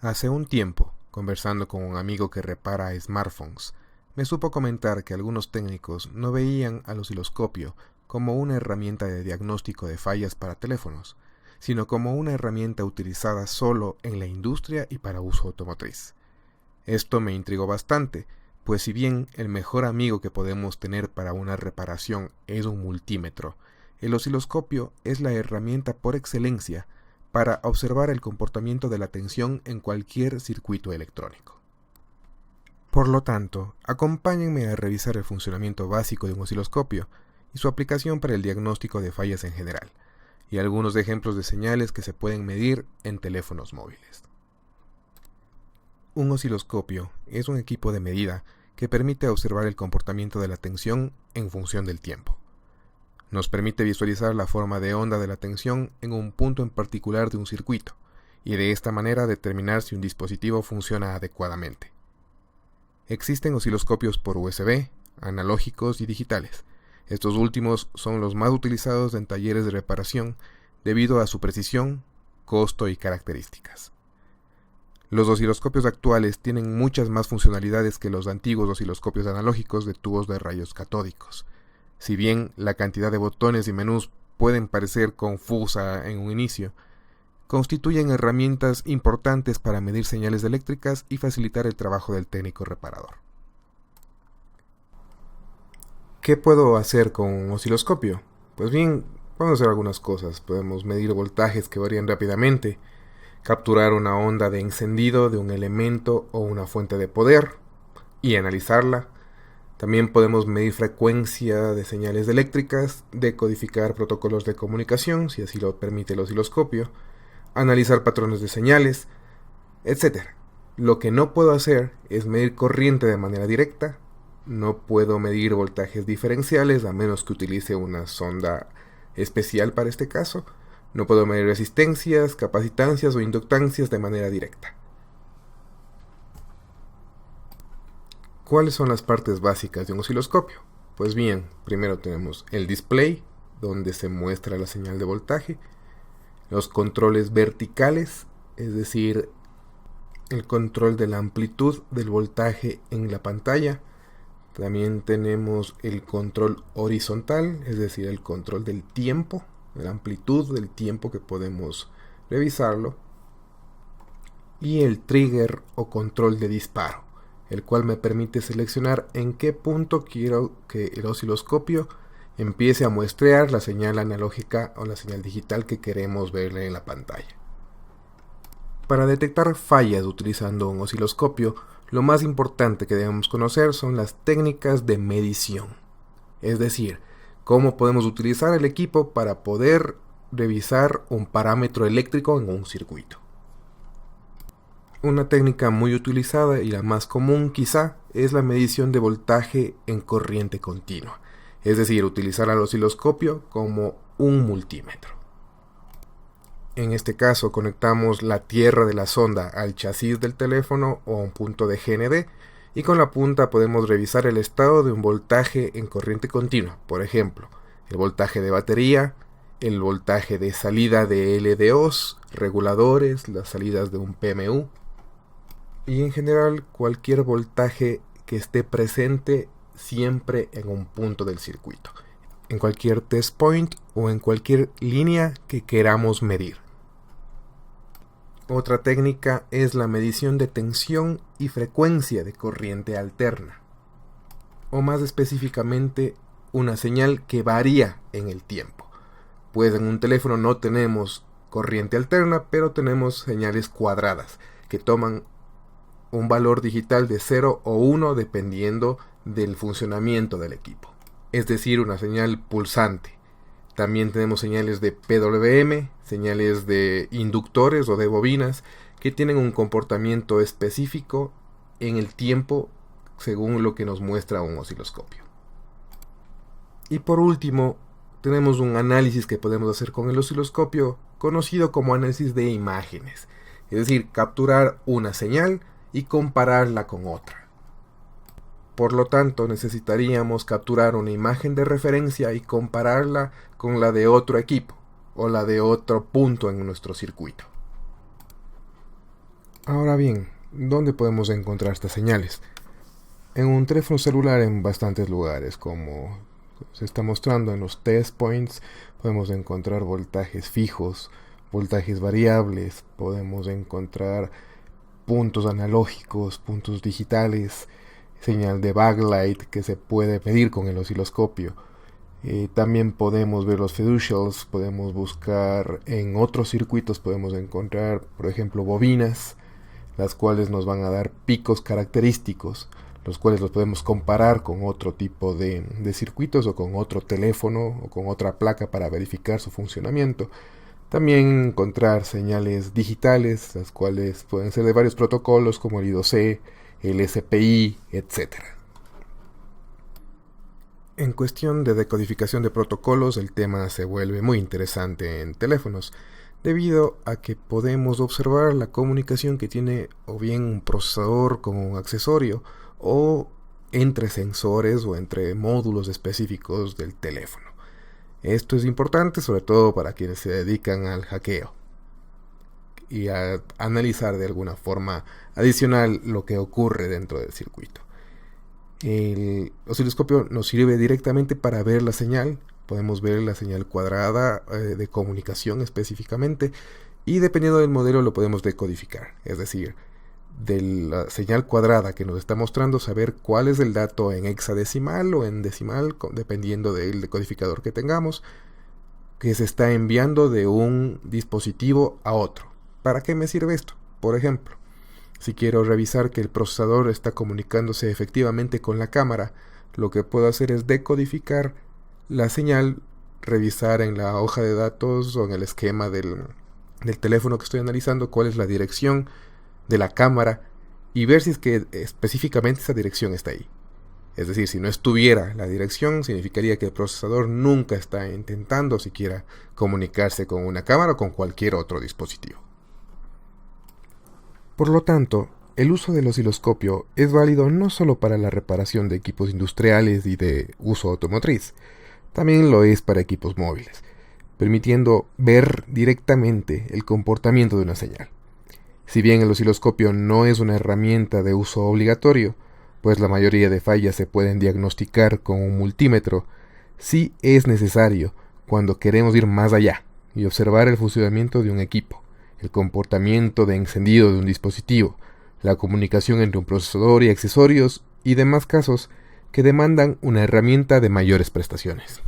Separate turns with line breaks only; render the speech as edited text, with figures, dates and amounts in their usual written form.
Hace un tiempo, conversando con un amigo que repara smartphones, me supo comentar que algunos técnicos no veían al osciloscopio como una herramienta de diagnóstico de fallas para teléfonos, sino como una herramienta utilizada solo en la industria y para uso automotriz. Esto me intrigó bastante, pues si bien el mejor amigo que podemos tener para una reparación es un multímetro, el osciloscopio es la herramienta por excelencia para observar el comportamiento de la tensión en cualquier circuito electrónico. Por lo tanto, acompáñenme a revisar el funcionamiento básico de un osciloscopio y su aplicación para el diagnóstico de fallas en general, y algunos ejemplos de señales que se pueden medir en teléfonos móviles. Un osciloscopio es un equipo de medida que permite observar el comportamiento de la tensión en función del tiempo. Nos permite visualizar la forma de onda de la tensión en un punto en particular de un circuito, y de esta manera determinar si un dispositivo funciona adecuadamente. Existen osciloscopios por USB, analógicos y digitales. Estos últimos son los más utilizados en talleres de reparación debido a su precisión, costo y características. Los osciloscopios actuales tienen muchas más funcionalidades que los antiguos osciloscopios analógicos de tubos de rayos catódicos. Si bien la cantidad de botones y menús pueden parecer confusa en un inicio, constituyen herramientas importantes para medir señales eléctricas y facilitar el trabajo del técnico reparador. ¿Qué puedo hacer con un osciloscopio? Pues bien, podemos hacer algunas cosas. Podemos medir voltajes que varían rápidamente, capturar una onda de encendido de un elemento o una fuente de poder y analizarla. También podemos medir frecuencia de señales eléctricas, decodificar protocolos de comunicación, si así lo permite el osciloscopio, analizar patrones de señales, etc. Lo que no puedo hacer es medir corriente de manera directa, no puedo medir voltajes diferenciales a menos que utilice una sonda especial para este caso, no puedo medir resistencias, capacitancias o inductancias de manera directa. ¿Cuáles son las partes básicas de un osciloscopio? Pues bien, primero tenemos el display, donde se muestra la señal de voltaje, los controles verticales, es decir, el control de la amplitud del voltaje en la pantalla. También tenemos el control horizontal, es decir, el control del tiempo, de la amplitud del tiempo que podemos revisarlo. Y el trigger o control de disparo, el cual me permite seleccionar en qué punto quiero que el osciloscopio empiece a muestrear la señal analógica o la señal digital que queremos verle en la pantalla. Para detectar fallas utilizando un osciloscopio, lo más importante que debemos conocer son las técnicas de medición, es decir, cómo podemos utilizar el equipo para poder revisar un parámetro eléctrico en un circuito. Una técnica muy utilizada y la más común quizá es la medición de voltaje en corriente continua, es decir, utilizar al osciloscopio como un multímetro. En este caso conectamos la tierra de la sonda al chasis del teléfono o a un punto de GND y con la punta podemos revisar el estado de un voltaje en corriente continua, por ejemplo, el voltaje de batería, el voltaje de salida de LDOs, reguladores, las salidas de un PMU y en general cualquier voltaje que esté presente siempre en un punto del circuito, en cualquier test point o en cualquier línea que queramos medir. Otra técnica es la medición de tensión y frecuencia de corriente alterna, o más específicamente una señal que varía en el tiempo. Pues en un teléfono no tenemos corriente alterna, pero tenemos señales cuadradas que toman un valor digital de 0 o 1 dependiendo del funcionamiento del equipo, es decir, una señal pulsante. También tenemos señales de PWM, señales de inductores o de bobinas que tienen un comportamiento específico en el tiempo según lo que nos muestra un osciloscopio. Y por último, tenemos un análisis que podemos hacer con el osciloscopio conocido como análisis de imágenes, es decir, capturar una señal y compararla con otra. Por lo tanto, necesitaríamos capturar una imagen de referencia y compararla con la de otro equipo o la de otro punto en nuestro circuito. Ahora bien, ¿dónde podemos encontrar estas señales? En un teléfono celular en bastantes lugares, como se está mostrando en los test points, podemos encontrar voltajes fijos, voltajes variables, podemos encontrar puntos analógicos, puntos digitales, señal de backlight que se puede medir con el osciloscopio. También podemos ver los fiducials, podemos buscar en otros circuitos, podemos encontrar, por ejemplo, bobinas, las cuales nos van a dar picos característicos, los cuales los podemos comparar con otro tipo de circuitos o con otro teléfono o con otra placa para verificar su funcionamiento. También encontrar señales digitales, las cuales pueden ser de varios protocolos como el I2C, el SPI, etc. En cuestión de decodificación de protocolos, el tema se vuelve muy interesante en teléfonos, debido a que podemos observar la comunicación que tiene o bien un procesador con un accesorio, o entre sensores o entre módulos específicos del teléfono. Esto es importante sobre todo para quienes se dedican al hackeo y a analizar de alguna forma adicional lo que ocurre dentro del circuito. El osciloscopio nos sirve directamente para ver la señal. Podemos ver la señal cuadrada de comunicación específicamente, y dependiendo del modelo lo podemos decodificar, es decir, de la señal cuadrada que nos está mostrando, saber cuál es el dato en hexadecimal o en decimal, dependiendo del decodificador que tengamos, que se está enviando de un dispositivo a otro. ¿Para qué me sirve esto? Por ejemplo, si quiero revisar que el procesador está comunicándose efectivamente con la cámara, lo que puedo hacer es decodificar la señal, revisar en la hoja de datos o en el esquema del teléfono que estoy analizando cuál es la dirección de la cámara y ver si es que específicamente esa dirección está ahí. Es decir, si no estuviera la dirección, significaría que el procesador nunca está intentando siquiera comunicarse con una cámara o con cualquier otro dispositivo. Por lo tanto, el uso del osciloscopio es válido no solo para la reparación de equipos industriales y de uso automotriz, también lo es para equipos móviles, permitiendo ver directamente el comportamiento de una señal. Si bien el osciloscopio no es una herramienta de uso obligatorio, pues la mayoría de fallas se pueden diagnosticar con un multímetro, sí es necesario cuando queremos ir más allá y observar el funcionamiento de un equipo, el comportamiento de encendido de un dispositivo, la comunicación entre un procesador y accesorios y demás casos que demandan una herramienta de mayores prestaciones.